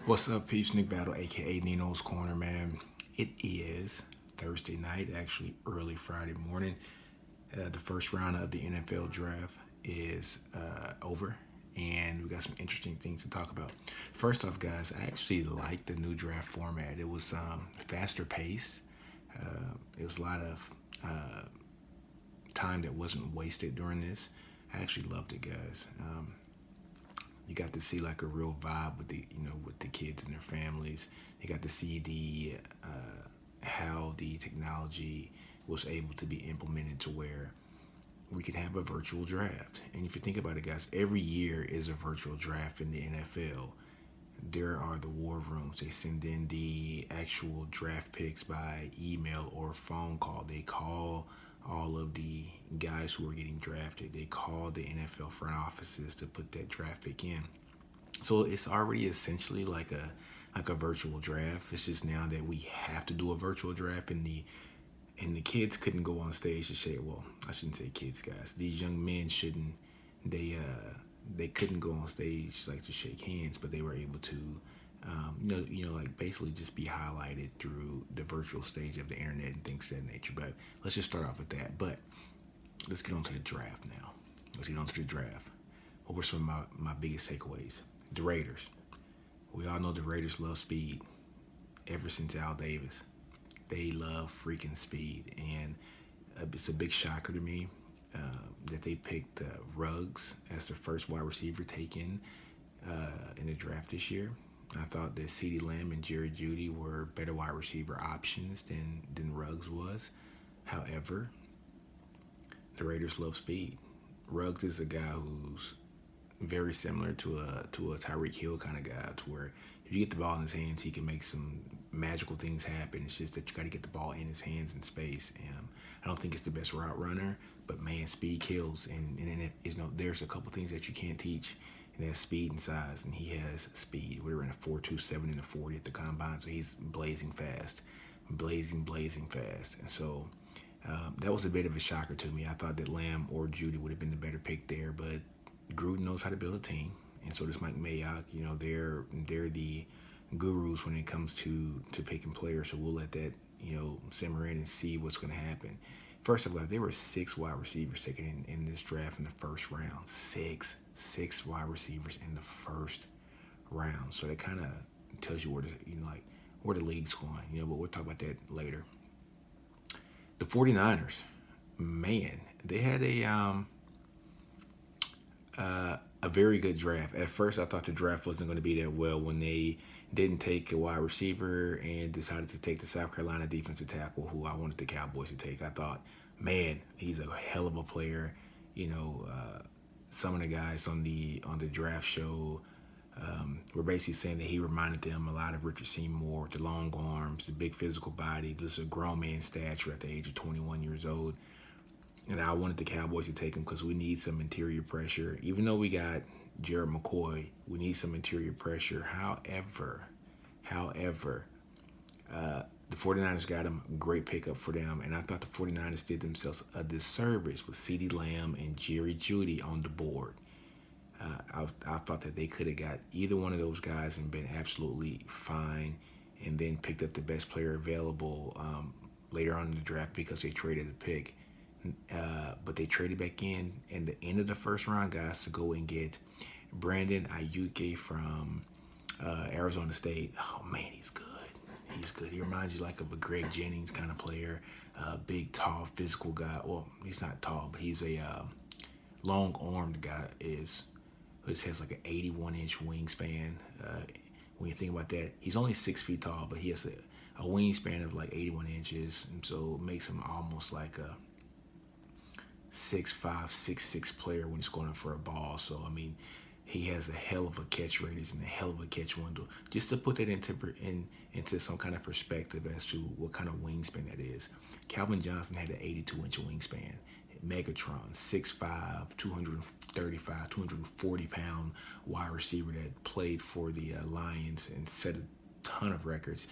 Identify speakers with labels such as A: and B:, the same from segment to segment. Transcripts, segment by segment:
A: What's up, peeps? Nick Battle, aka NinosCorner, man. It is Thursday night, actually early Friday morning. The first round of the NFL draft is over, and we got some interesting things to talk about. First off, guys, I actually like the new draft format. It was faster paced. It was a lot of time that wasn't wasted during this. I actually loved it, guys. You got to see like a real vibe with the kids and their families. You got to see the how the technology was able to be implemented to where we could have a virtual draft. And if you think about it, guys, every year is a virtual draft in the NFL. There are the war rooms. They send in the actual draft picks by email or phone call. They call all of the guys who are getting drafted. They call the NFL front offices to put that draft pick in. So it's already essentially like a virtual draft. It's just now that we have to do a virtual draft, and the kids couldn't go on stage to say, well, I shouldn't say kids, guys. These young men shouldn't. They couldn't go on stage like to shake hands, but they were able to, like basically just be highlighted through the virtual stage of the internet and things of that nature. But let's just start off with that. But let's get on to the draft now. Let's get on to the draft. What were some of my biggest takeaways? The Raiders. We all know the Raiders love speed. Ever since Al Davis, they love freaking speed, and it's a big shocker to me that they picked Ruggs as their first wide receiver taken in the draft this year. I thought that CeeDee Lamb and Jerry Jeudy were better wide receiver options than Ruggs was. However, the Raiders love speed. Ruggs is a guy who's very similar to a Tyreek Hill kind of guy, to where if you get the ball in his hands, he can make some magical things happen. It's just that you got to get the ball in his hands in space. And I don't think it's the best route runner, but man, speed kills. And there's a couple things that you can't teach, and that's speed and size. And he has speed. We were in a 4.27 and a 40 at the combine, so he's blazing fast, blazing fast. And so that was a bit of a shocker to me. I thought that Lamb or Jeudy would have been the better pick there, but Gruden knows how to build a team, and so does Mike Mayock. They're the gurus when it comes to picking players. So we'll let that simmer in and see what's going to happen. First of all, there were 6 wide receivers taken in this draft in the first round. Six wide receivers in the first round. So that kind of tells you where the league's going. But we'll talk about that later. The 49ers, man, they had a very good draft. At first, I thought the draft wasn't going to be that well when they didn't take a wide receiver and decided to take the South Carolina defensive tackle, who I wanted the Cowboys to take. I thought, man, he's a hell of a player. Some of the guys on the draft show were basically saying that he reminded them a lot of Richard Seymour, the long arms, the big physical body, just a grown man stature at the age of 21 years old. And I wanted the Cowboys to take him because we need some interior pressure. Even though we got Jared McCoy, we need some interior pressure. However, the 49ers got him. Great pickup for them. And I thought the 49ers did themselves a disservice with CeeDee Lamb and Jerry Jeudy on the board. I thought that they could have got either one of those guys and been absolutely fine, and then picked up the best player available later on in the draft because they traded the pick. But they traded back in the end of the first round, guys, to go and get Brandon Ayuke from Arizona State. Oh, man, he's good. He's good. He reminds you like of a Greg Jennings kind of player. Big, tall, physical guy. Well, he's not tall, but he's a long-armed guy. Has like an 81-inch wingspan. When you think about that, he's only 6 feet tall, but he has a wingspan of like 81 inches, and so it makes him almost like a 6'5", 6'6" player when he's going for a ball. So, I mean, he has a hell of a catch radius and a hell of a catch window. Just to put that into some kind of perspective as to what kind of wingspan that is. Calvin Johnson had an 82-inch wingspan. Megatron, 6'5", 235, 240-pound wide receiver that played for the Lions and set a ton of records.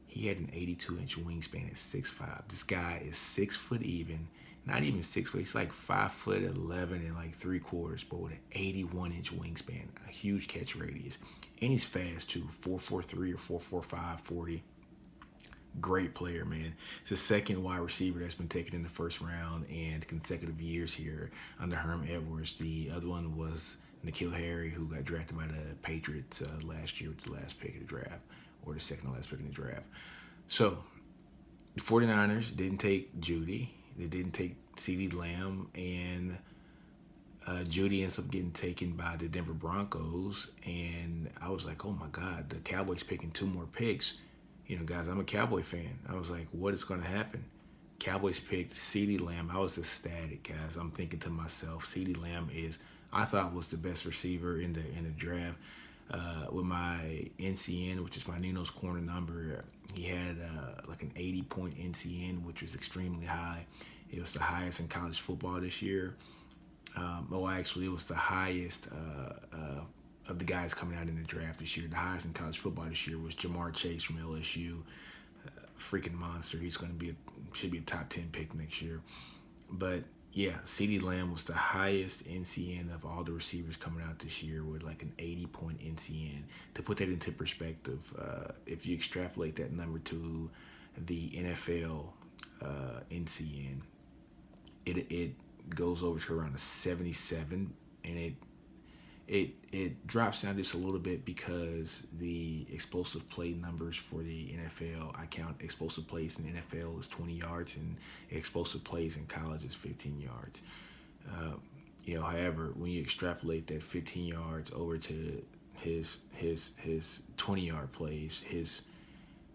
A: He had an 82-inch wingspan at 6'5". This guy is 6 foot even. not even 6 foot. He's like 5'11" and like 3/4, but with an 81-inch wingspan, a huge catch radius, and he's fast too. 4.43 or 4.45 40. Great player, man. It's the second wide receiver that's been taken in the first round in consecutive years here under Herm Edwards. The other one was N'Keal Harry, who got drafted by the Patriots last year with the last pick of the draft, or the second to last pick in the draft. So the 49ers didn't take Judy. They didn't take CeeDee Lamb, and Judy ends up getting taken by the Denver Broncos. And I was like, oh my God, the Cowboys picking 2 more picks. You know, guys, I'm a Cowboy fan. I was like, what is going to happen? Cowboys picked CeeDee Lamb. I was ecstatic, guys. I'm thinking to myself, CeeDee Lamb I thought was the best receiver in the draft. With my NCN, which is my NinosCorner number, he had like an 80-point NCN, which was extremely high. It was the highest in college football this year. Actually, it was the highest of the guys coming out in the draft this year. The highest in college football this year was Jamar Chase from LSU. Freaking monster. He's going to should be a top 10 pick next year. But yeah, CeeDee Lamb was the highest NCN of all the receivers coming out this year with like an 80-point NCN. To put that into perspective, if you extrapolate that number to the NFL NCN, it goes over to around a 77, and it drops down just a little bit because the explosive play numbers for the NFL, I count explosive plays in the NFL as 20 yards and explosive plays in college is 15 yards. However, when you extrapolate that 15 yards over to his 20-yard plays, his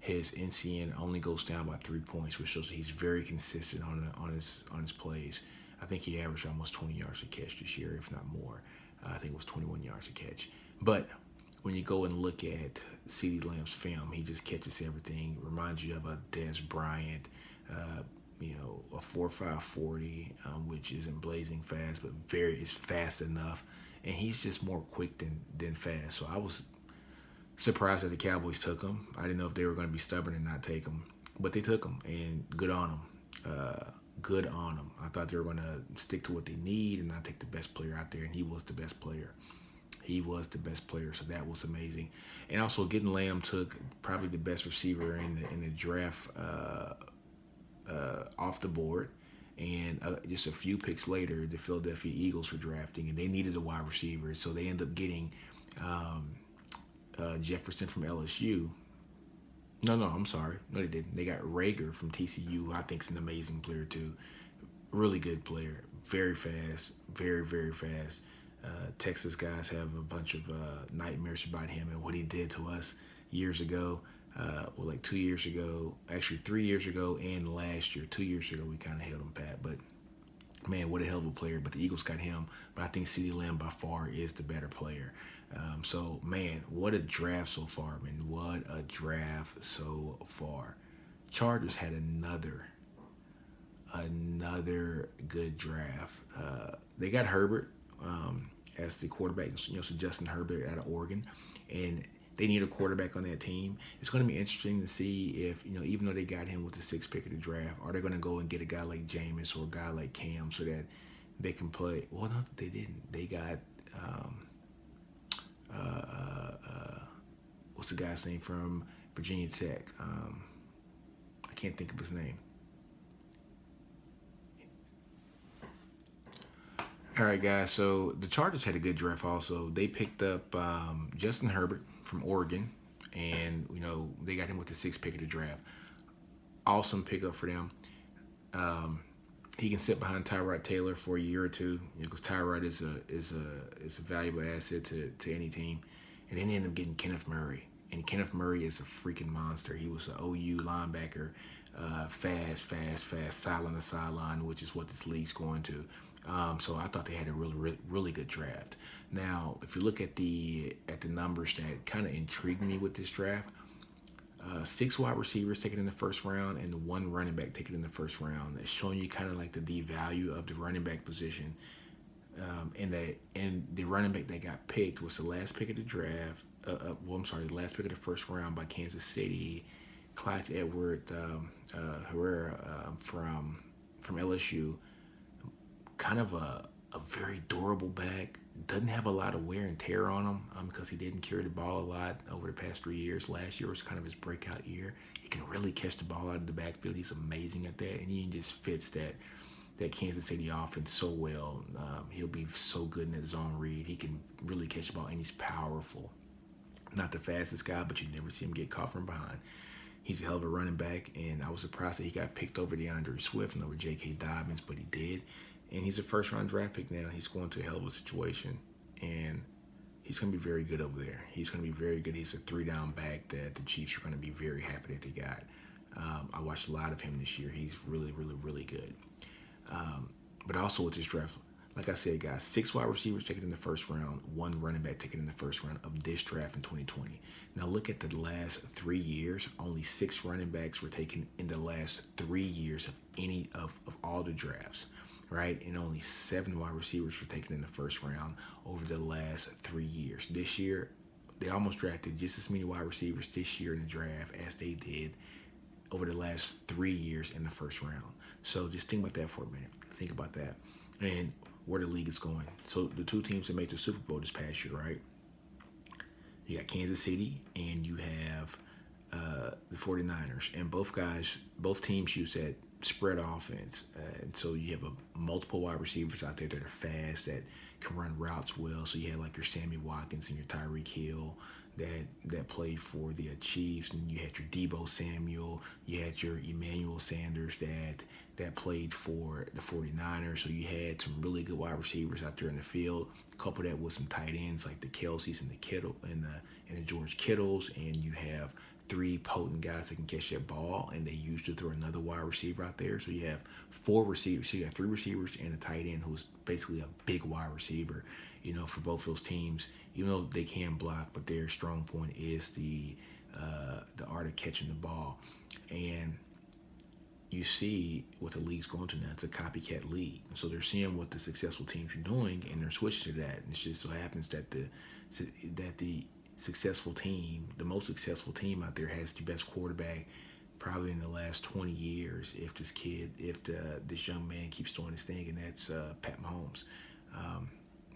A: NCN only goes down by 3 points, which shows that he's very consistent on his plays. I think he averaged almost 20 yards a catch this year, if not more. I think it was 21 yards a catch. But when you go and look at CeeDee Lamb's film, he just catches everything. Reminds you of a Des Bryant, a 4.5 40, which isn't blazing fast, but is fast enough. And he's just more quick than fast. So I was surprised that the Cowboys took him. I didn't know if they were going to be stubborn and not take him. But they took him, and good on them. Good on them. I thought they were going to stick to what they need and not take the best player out there, and he was the best player. He was the best player, so that was amazing. And also, getting Lamb took probably the best receiver in the draft off the board. And just a few picks later, the Philadelphia Eagles were drafting, and they needed a wide receiver, so they ended up getting Jefferson from LSU. No, I'm sorry. No, they didn't. They got Rager from TCU, who I think is an amazing player too. Really good player. Very fast. Very, very fast. Texas guys have a bunch of nightmares about him and what he did to us years ago. Like 2 years ago. Actually, 3 years ago and last year. 2 years ago, we kind of held him pat. But, man, what a hell of a player. But the Eagles got him. But I think CeeDee Lamb by far is the better player. So, man, what a draft so far, man. What a draft so far. Chargers had another good draft. They got Herbert as the quarterback, so Justin Herbert out of Oregon. And they need a quarterback on that team. It's going to be interesting to see if, even though they got him with the 6th pick of the draft, are they going to go and get a guy like Jameis or a guy like Cam so that they can play? Well, no, they didn't. They got... what's the guy's name from Virginia Tech? I can't think of his name. All right, guys. So the Chargers had a good draft also. They picked up Justin Herbert from Oregon, and they got him with the 6th pick of the draft. Awesome pickup for them. He can sit behind Tyrod Taylor for a year or two, because Tyrod is a valuable asset to any team. And then they end up getting Kenneth Murray. And Kenneth Murray is a freaking monster. He was an OU linebacker, fast, sideline to sideline, which is what this league's going to. So I thought they had a really good draft. Now, if you look at the numbers that kind of intrigued me with this draft, 6 wide receivers taken in the first round and 1 running back taken in the first round. It's showing you kind of like the value of the running back position. And the running back that got picked was the last pick of the draft. The last pick of the first round by Kansas City, Clyde Edward Herrera from LSU. kind of a very durable back. Doesn't have a lot of wear and tear on him because he didn't carry the ball a lot over the past 3 years. Last year was kind of his breakout year. He can really catch the ball out of the backfield. He's amazing at that, and he just fits that Kansas City offense so well. He'll be so good in that zone read. He can really catch the ball, and he's powerful. Not the fastest guy, but you never see him get caught from behind. He's a hell of a running back, and I was surprised that he got picked over DeAndre Swift and over J.K. Dobbins, but he did. And he's a first-round draft pick now. He's going to a hell of a situation, and he's going to be very good over there. He's going to be very good. He's a three-down back that the Chiefs are going to be very happy that they got. I watched a lot of him this year. He's really, really, really good. But also with this draft, like I said, guys, 6 wide receivers taken in the first round, 1 running back taken in the first round of this draft in 2020. Now look at the last 3 years. Only 6 running backs were taken in the last 3 years of any of all the drafts, right? And only 7 wide receivers were taken in the first round over the last 3 years. This year, they almost drafted just as many wide receivers this year in the draft as they did over the last 3 years in the first round. So just think about that for a minute. Think about that. And where the league is going. So the 2 teams that made the Super Bowl this past year, right? You got Kansas City and you have the 49ers. And both teams use that spread offense. And so you have multiple wide receivers out there that are fast, that can run routes well. So you had like your Sammy Watkins and your Tyreek Hill that played for the Chiefs, and you had your Debo Samuel, you had your Emmanuel Sanders that played for the 49ers. So you had some really good wide receivers out there in the field. Couple that with some tight ends like the Kelseys and the Kittle and the George Kittles, and you have 3 potent guys that can catch that ball, and they usually throw another wide receiver out there. So you have 4 receivers. So you have 3 receivers and a tight end who's basically a big wide receiver, for both those teams. Even though they can block, but their strong point is the art of catching the ball. And you see what the league's going to now. It's a copycat league. And so they're seeing what the successful teams are doing, and they're switching to that. And it just so happens that the successful team, the most successful team out there, has the best quarterback probably in the last 20 years if this young man keeps doing his thing, and that's Pat Mahomes.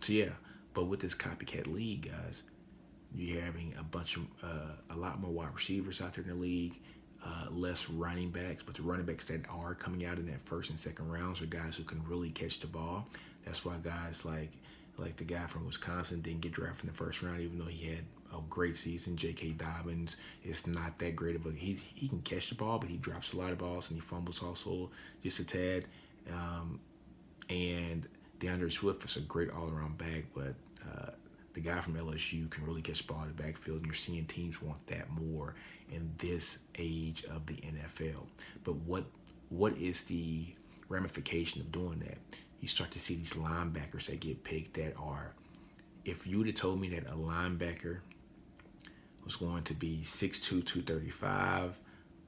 A: So yeah, but with this copycat league, guys, you're having a lot more wide receivers out there in the league, less running backs, but the running backs that are coming out in that first and second rounds are guys who can really catch the ball. That's why guys like the guy from Wisconsin didn't get drafted in the first round, even though he had a great season. J.K. Dobbins is not that great of he can catch the ball, but he drops a lot of balls and he fumbles also just a tad. And DeAndre Swift is a great all-around back, but the guy from LSU can really catch the ball in the backfield, and you're seeing teams want that more in this age of the NFL. But what is the ramification of doing that? You start to see these linebackers that get picked that are, if you would have told me that a linebacker was going to be 6'2", 235,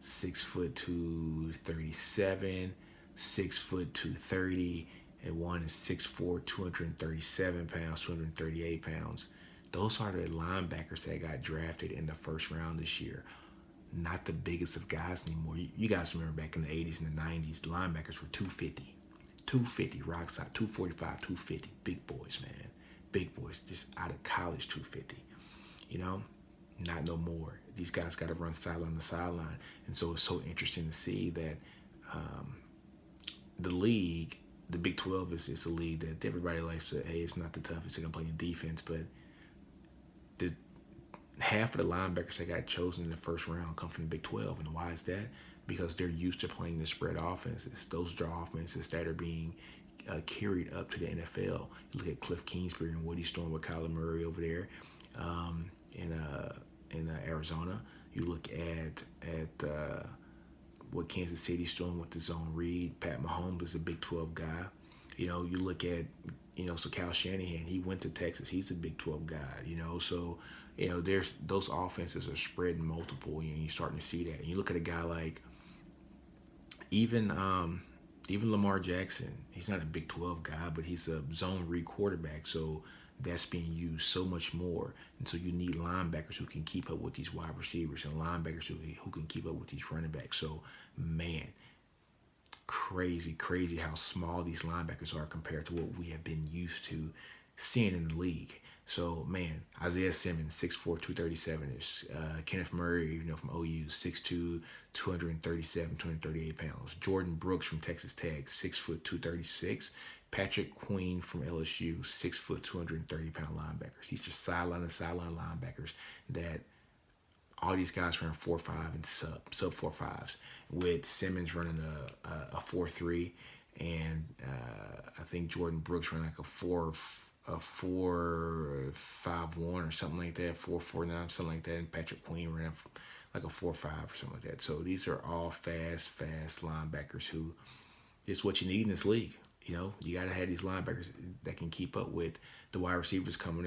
A: 6'2", 237, 6'2", 230, and one is 6'4", 237 pounds, 238 pounds. Those are the linebackers that got drafted in the first round this year. Not the biggest of guys anymore. You guys remember back in the 80s and the 90s, the linebackers were 250, rock side, 245, 250. Big boys, man. Big boys, just out of college, 250. Not no more. These guys got to run sideline to sideline. And so it's so interesting to see that the league, the Big 12 is a league that everybody likes to, hey, it's not the toughest they're going to play in defense, but half of the linebackers that got chosen in the first round come from the Big 12. And why is that? Because they're used to playing the spread offenses. Those draw offenses that are being carried up to the NFL. You look at Cliff Kingsbury and what he's doing with Kyler Murray over there in Arizona. You look at what Kansas City's doing with the zone read. Pat Mahomes is a Big 12 guy. You look at, so Kyle Shanahan, he went to Texas. He's a Big 12 guy, so, there's those offenses are spreading multiple, and you're starting to see that. And you look at a guy like even Lamar Jackson. He's not a Big 12 guy, but he's a zone read quarterback, so that's being used so much more. And so you need linebackers who can keep up with these wide receivers and linebackers who can keep up with these running backs. So, man, crazy, crazy how small these linebackers are compared to what we have been used to seeing in the league. So, man, Isaiah Simmons, 6'4", 237-ish. Kenneth Murray, from OU, 6'2", 237, 238 pounds. Jordan Brooks from Texas Tech, 6', 236. Patrick Queen from LSU, 6', 230-pound linebackers. These just sideline to sideline linebackers that all these guys run 4.5 and sub 4.5s, with Simmons running a 4.3, and I think Jordan Brooks running like a 4.5.1 or something like that, 4.49, something like that, and Patrick Queen ran like a 4.5 or something like that. So these are all fast linebackers who is what you need in this league. You got to have these linebackers that can keep up with the wide receivers coming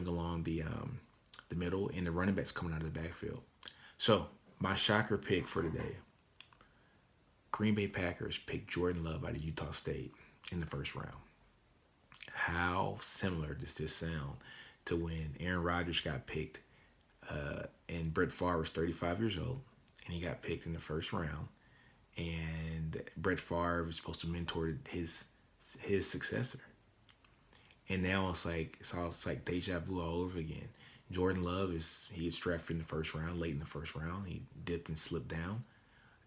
A: along the middle, and the running backs coming out of the backfield. So my shocker pick for today: Green Bay Packers picked Jordan Love out of Utah State in the first round. How similar does this sound to when Aaron Rodgers got picked, and Brett Favre was 35 years old, and he got picked in the first round, and Brett Favre was supposed to mentor his successor. And now it's like deja vu all over again. Jordan Love he gets drafted in the first round, late in the first round. He dipped and slipped down.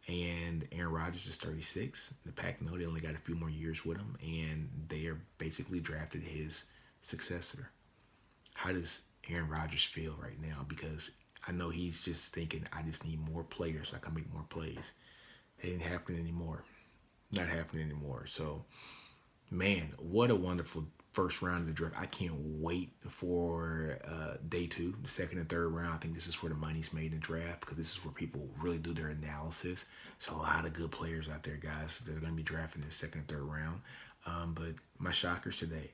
A: And Aaron Rodgers is 36. The Pack know they only got a few more years with him, and they are basically drafted his successor. How does Aaron Rodgers feel right now? Because I know he's just thinking, I just need more players so I can make more plays. It ain't happening anymore. Not happening anymore. So, man, what a wonderful first round of the draft. I can't wait for day 2, the second and third round. I think this is where the money's made in the draft, because this is where people really do their analysis. So a lot of good players out there, guys. They're going to be drafting in the second and third round. But my shockers today: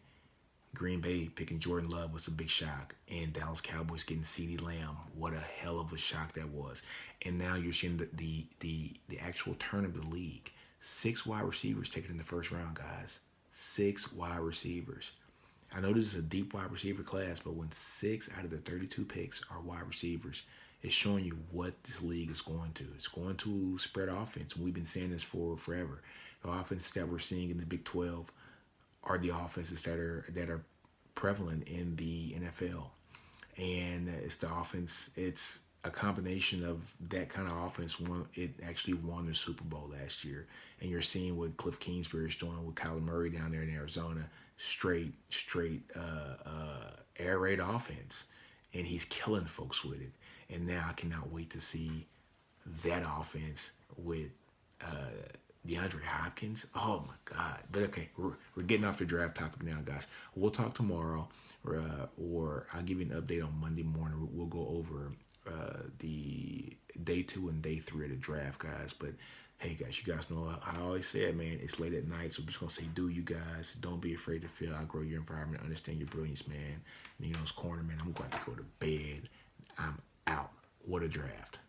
A: Green Bay picking Jordan Love was a big shock, and Dallas Cowboys getting CeeDee Lamb. What a hell of a shock that was. And now you're seeing the actual turn of the league. 6 wide receivers taken in the first round, guys. 6 wide receivers. I know this is a deep wide receiver class, but when 6 out of the 32 picks are wide receivers, it's showing you what this league is going to. It's going to spread offense. We've been saying this for forever. The offenses that we're seeing in the Big 12 are the offenses that are prevalent in the NFL. And it's the offense. It's a combination of that kind of offense. It actually won the Super Bowl last year. And you're seeing what Cliff Kingsbury is doing with Kyler Murray down there in Arizona. Straight air raid offense. And he's killing folks with it. And now I cannot wait to see that offense with DeAndre Hopkins. Oh, my God. But, okay, we're getting off the draft topic now, guys. We'll talk tomorrow, or I'll give you an update on Monday morning. We'll go over the day 2 and day 3 of the draft, guys. But, hey, guys, you guys know how I always say it, man. It's late at night, so I'm just going to say, do you guys. Don't be afraid to fail. Outgrow your environment. Understand your brilliance, man. NinosCorner, man. I'm glad to go to bed. I'm out. What a draft.